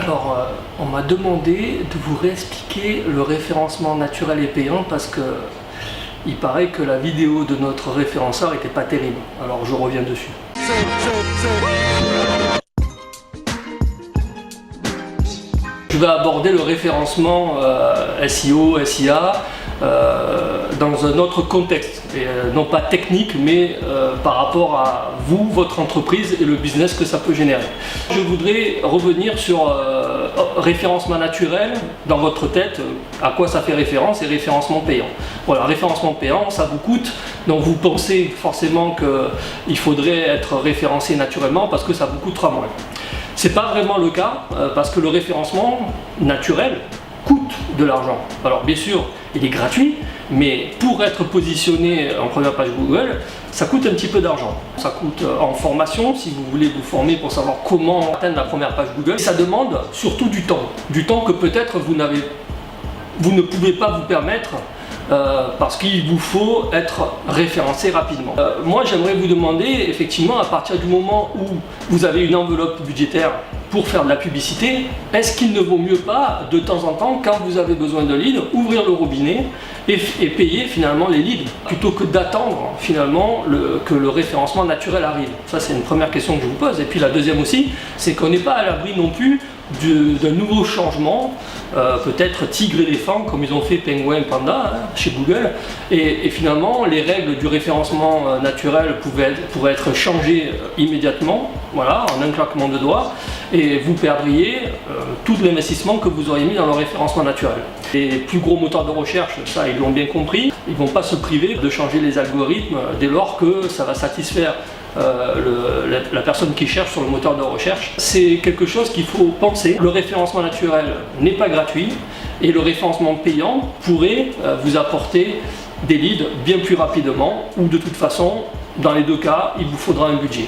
Alors, on m'a demandé de vous réexpliquer le référencement naturel et payant parce que il paraît que la vidéo de notre référenceur n'était pas terrible. Alors, je reviens dessus. Je vais aborder le référencement SEO, SIA dans un autre contexte, et, non pas technique, mais par rapport à vous, votre entreprise et le business que ça peut générer. Je voudrais revenir sur référencement naturel dans votre tête, à quoi ça fait référence, et référencement payant. Voilà, référencement payant, ça vous coûte, donc vous pensez forcément qu'il faudrait être référencé naturellement parce que ça vous coûtera moins. C'est pas vraiment le cas parce que le référencement naturel coûte de l'argent. Alors bien sûr, il est gratuit, mais pour être positionné en première page Google, ça coûte un petit peu d'argent. Ça coûte en formation, si vous voulez vous former pour savoir comment atteindre la première page Google. Ça demande surtout du temps que peut-être vous ne pouvez pas vous permettre parce qu'il vous faut être référencé rapidement. Moi, j'aimerais vous demander, effectivement, à partir du moment où vous avez une enveloppe budgétaire pour faire de la publicité, est-ce qu'il ne vaut mieux pas, de temps en temps, quand vous avez besoin de leads, ouvrir le robinet et payer finalement les leads, plutôt que d'attendre finalement que le référencement naturel arrive? Ça, c'est une première question que je vous pose. Et puis la deuxième aussi, c'est qu'on n'est pas à l'abri non plus d'un nouveau changement, peut-être tigre-éléphant comme ils ont fait Penguin Panda chez Google, et finalement les règles du référencement naturel pourraient être changées immédiatement, voilà, en un claquement de doigts, et vous perdriez tout l'investissement que vous auriez mis dans le référencement naturel. Les plus gros moteurs de recherche, ça ils l'ont bien compris, ils ne vont pas se priver de changer les algorithmes dès lors que ça va satisfaire la personne qui cherche sur le moteur de recherche. C'est quelque chose qu'il faut penser. Le référencement naturel n'est pas gratuit et le référencement payant pourrait vous apporter des leads bien plus rapidement, ou de toute façon, dans les deux cas, il vous faudra un budget.